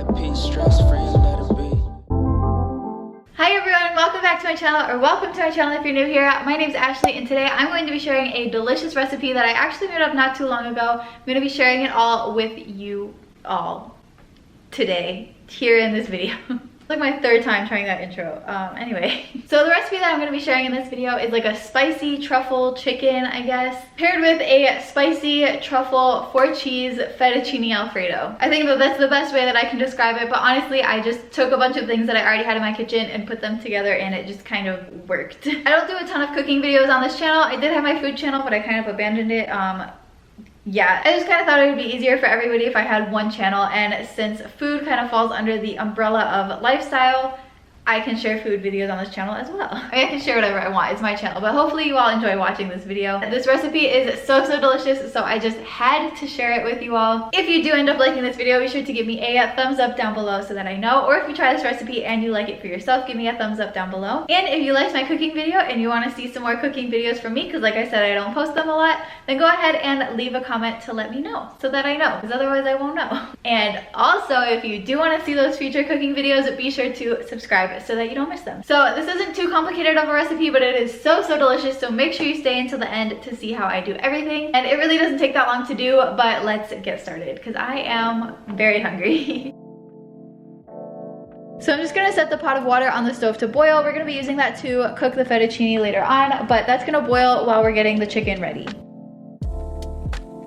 at peace, stress free, let it be. Hi everyone, welcome back to my channel, or welcome to my channel if you're new here. My name's Ashley and today I'm going to be sharing a delicious recipe that I actually made up not too long ago. I'm going to be sharing it all with you all today here in this video. It's like my third time trying that intro. Anyway, so the recipe that I'm going to be sharing in this video is like a spicy truffle chicken, I guess, paired with a spicy truffle 4-cheese fettuccine alfredo. I think that that's the best way that I can describe it, but honestly I just took a bunch of things that I already had in my kitchen and put them together and it just kind of worked. I don't do a ton of cooking videos on this channel. I did have my food channel, but I kind of abandoned it. Yeah, I just kind of thought it would be easier for everybody if I had one channel, and since food kind of falls under the umbrella of lifestyle, I can share food videos on this channel as well. I mean, I can share whatever I want, it's my channel, but hopefully you all enjoy watching this video. This recipe is so delicious, so I just had to share it with you all. If you do end up liking this video, be sure to give me a thumbs up down below so that I know, or if you try this recipe and you like it for yourself, give me a thumbs up down below. And if you liked my cooking video and you want to see some more cooking videos from me, because like I said, I don't post them a lot, then go ahead and leave a comment to let me know so that I know, because otherwise I won't know. And also, if you do want to see those future cooking videos, be sure to subscribe so that you don't miss them. So this isn't too complicated of a recipe, but it is so delicious, so make sure you stay until the end to see how I do everything. And it really doesn't take that long to do, but let's get started because I am very hungry. So I'm just gonna set the pot of water on the stove to boil. We're gonna be using that to cook the fettuccine later on, but that's gonna boil while we're getting the chicken ready.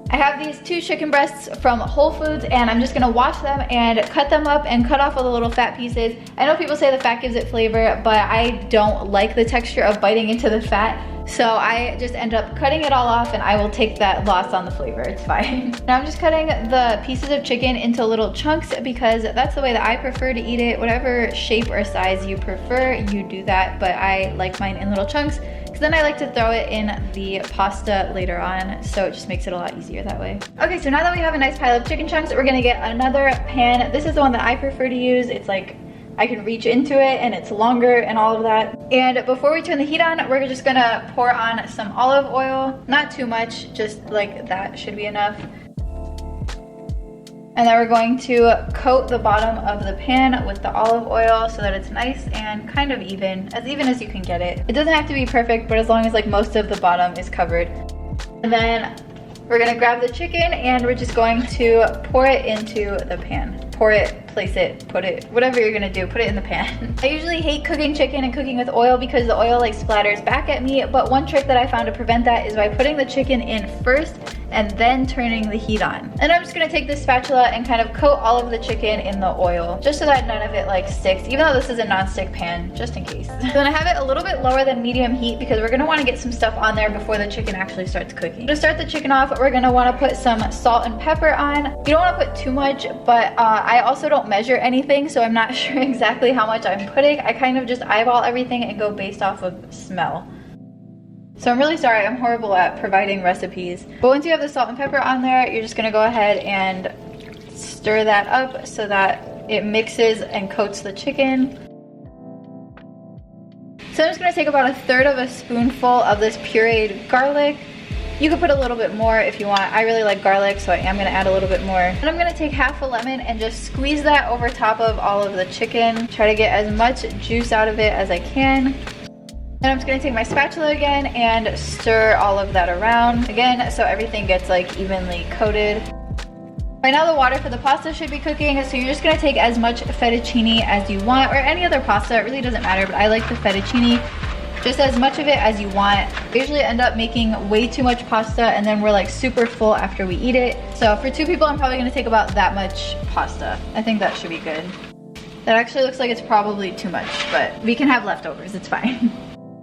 I have these 2 chicken breasts from Whole Foods and I'm just gonna wash them and cut them up and cut off all the little fat pieces. I know people say the fat gives it flavor, but I don't like the texture of biting into the fat. So I just end up cutting it all off and I will take that loss on the flavor, it's fine. Now I'm just cutting the pieces of chicken into little chunks because that's the way that I prefer to eat it. Whatever shape or size you prefer, you do that, but I like mine in little chunks. Then I like to throw it in the pasta later on, so it just makes it a lot easier that way. Okay, so now that we have a nice pile of chicken chunks, we're gonna get another pan. This is the one that I prefer to use. It's like I can reach into it and it's longer and all of that. And before we turn the heat on, we're just gonna pour on some olive oil. Not too much, just like that should be enough. And then we're going to coat the bottom of the pan with the olive oil so that it's nice and kind of even as you can get it. It doesn't have to be perfect, but as long as like most of the bottom is covered. And then we're gonna grab the chicken and we're just going to pour it into the pan. Pour it, place it, put it, whatever you're gonna do, put it in the pan. I usually hate cooking chicken and cooking with oil because the oil like splatters back at me, but one trick that I found to prevent that is by putting the chicken in first and then turning the heat on. And I'm just gonna take this spatula and kind of coat all of the chicken in the oil, just so that none of it like sticks, even though this is a non-stick pan, just in case. So then I have it a little bit lower than medium heat because we're gonna wanna get some stuff on there before the chicken actually starts cooking. To start the chicken off, we're gonna wanna put some salt and pepper on. You don't wanna put too much, but I also don't measure anything, so I'm not sure exactly how much I'm putting. I kind of just eyeball everything and go based off of smell. So I'm really sorry, I'm horrible at providing recipes. But once you have the salt and pepper on there, you're just gonna go ahead and stir that up so that it mixes and coats the chicken. So I'm just gonna take about 1/3 of a spoonful of this pureed garlic. You could put a little bit more if you want. I really like garlic, so I am gonna add a little bit more. And I'm gonna take half a lemon and just squeeze that over top of all of the chicken. Try to get as much juice out of it as I can. And I'm just gonna take my spatula again and stir all of that around again so everything gets like evenly coated. Right now the water for the pasta should be cooking, so you're just gonna take as much fettuccine as you want, or any other pasta, it really doesn't matter, but I like the fettuccine. Just as much of it as you want. I usually end up making way too much pasta and then we're like super full after we eat it. So for 2 people, I'm probably gonna take about that much pasta. I think that should be good. That actually looks like it's probably too much, but we can have leftovers, it's fine.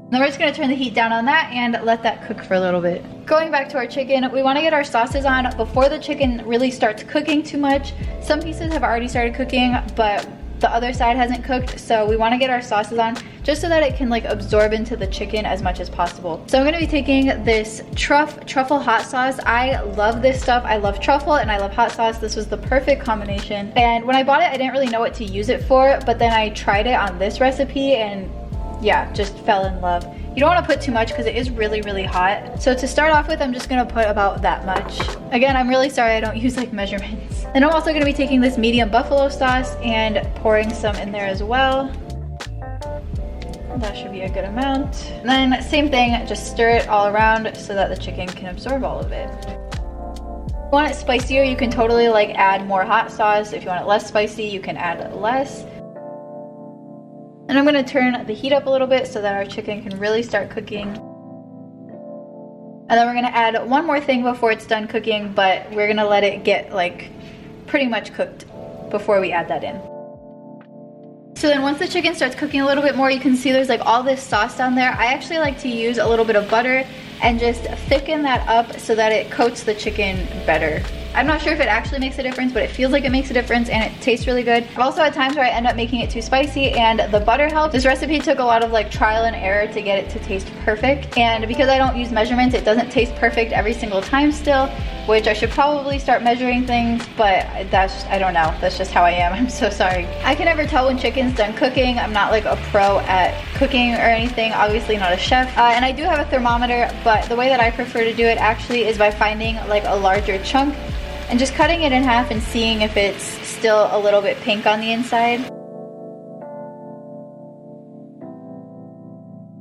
Then we're just gonna turn the heat down on that and let that cook for a little bit. Going back to our chicken, we wanna get our sauces on before the chicken really starts cooking too much. Some pieces have already started cooking, but the other side hasn't cooked, so we wanna get our sauces on just so that it can like absorb into the chicken as much as possible. So I'm gonna be taking this truffle hot sauce. I love this stuff. I love truffle and I love hot sauce. This was the perfect combination. And when I bought it, I didn't really know what to use it for, but then I tried it on this recipe and yeah, just fell in love. You don't want to put too much because it is really, really hot. So to start off with, I'm just gonna put about that much. Again, I'm really sorry I don't use like measurements. Then I'm also gonna be taking this medium buffalo sauce and pouring some in there as well. That should be a good amount. And then same thing, just stir it all around so that the chicken can absorb all of it. If you want it spicier, you can totally like add more hot sauce. If you want it less spicy, you can add less. And I'm gonna turn the heat up a little bit so that our chicken can really start cooking. And then we're gonna add one more thing before it's done cooking, but we're gonna let it get like pretty much cooked before we add that in. So then once the chicken starts cooking a little bit more, you can see there's like all this sauce down there. I actually like to use a little bit of butter and just thicken that up so that it coats the chicken better. I'm not sure if it actually makes a difference, but it feels like it makes a difference and it tastes really good. I've also had times where I end up making it too spicy and the butter helps. This recipe took a lot of like trial and error to get it to taste perfect. And because I don't use measurements, it doesn't taste perfect every single time still, which I should probably start measuring things, but I don't know. That's just how I am. I'm so sorry. I can never tell when chicken's done cooking. I'm not like a pro at cooking or anything, obviously not a chef. And I do have a thermometer, but the way that I prefer to do it actually is by finding like a larger chunk and just cutting it in half and seeing if it's still a little bit pink on the inside.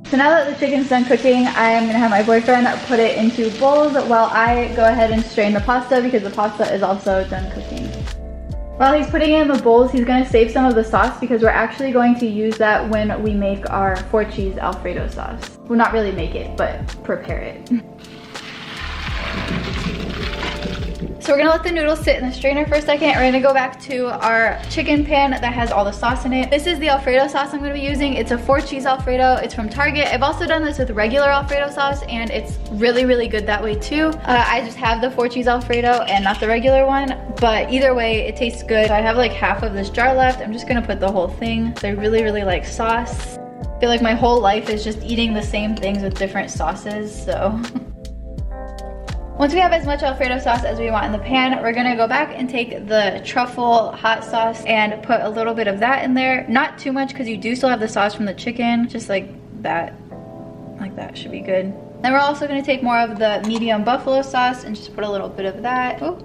So now that the chicken's done cooking, I am gonna have my boyfriend put it into bowls while I go ahead and strain the pasta because the pasta is also done cooking. While he's putting it in the bowls, he's gonna save some of the sauce because we're actually going to use that when we make our 4-cheese Alfredo sauce. Well, not really make it, but prepare it. So we're gonna let the noodles sit in the strainer for a second. We're gonna go back to our chicken pan that has all the sauce in it. This is the Alfredo sauce I'm gonna be using. It's a 4-cheese Alfredo. It's from Target. I've also done this with regular Alfredo sauce and it's really, really good that way too. I just have the 4-cheese Alfredo and not the regular one, but either way, it tastes good. I have like half of this jar left. I'm just gonna put the whole thing. I really, really like sauce. I feel like my whole life is just eating the same things with different sauces, so. Once we have as much Alfredo sauce as we want in the pan, we're gonna go back and take the truffle hot sauce and put a little bit of that in there. Not too much because you do still have the sauce from the chicken, just like that should be good. Then we're also gonna take more of the medium buffalo sauce and just put a little bit of that. Oh,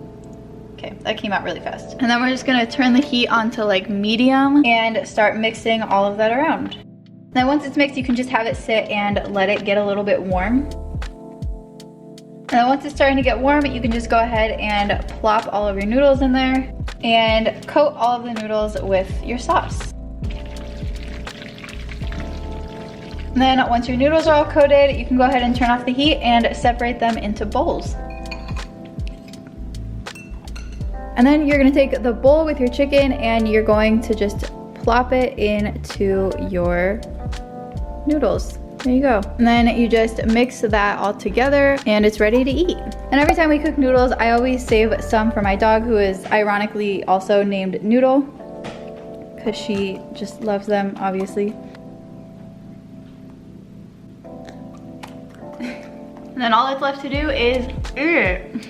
okay, that came out really fast. And then we're just gonna turn the heat on to like medium and start mixing all of that around. Then once it's mixed, you can just have it sit and let it get a little bit warm. And then once it's starting to get warm, you can just go ahead and plop all of your noodles in there and coat all of the noodles with your sauce. And then once your noodles are all coated, you can go ahead and turn off the heat and separate them into bowls. And then you're gonna take the bowl with your chicken and you're going to just plop it into your noodles. There you go. And then you just mix that all together and it's ready to eat. And every time we cook noodles, I always save some for my dog, who is ironically also named Noodle, because she just loves them, obviously. And then all that's left to do is eat it.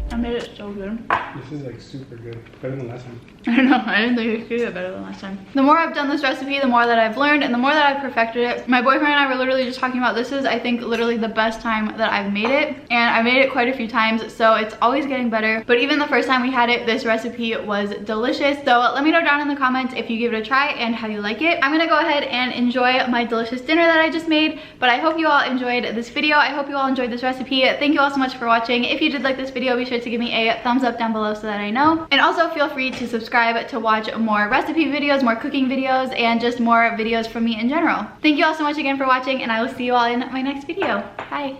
I made it so good. This is like super good. Better than last time. I don't know, I didn't think it could get better than last time. The more I've done this recipe, the more that I've learned and the more that I've perfected it. My boyfriend and I were literally just talking about this is, I think, literally the best time that I've made it. And I made it quite a few times, so it's always getting better. But even the first time we had it, this recipe was delicious. So let me know down in the comments if you give it a try and how you like it. I'm gonna go ahead and enjoy my delicious dinner that I just made. But I hope you all enjoyed this video. I hope you all enjoyed this recipe. Thank you all so much for watching. If you did like this video, be sure to give me a thumbs up down below so that I know. And also feel free to subscribe to watch more recipe videos, more cooking videos, and just more videos from me in general. Thank you all so much again for watching, and I will see you all in my next video. Bye.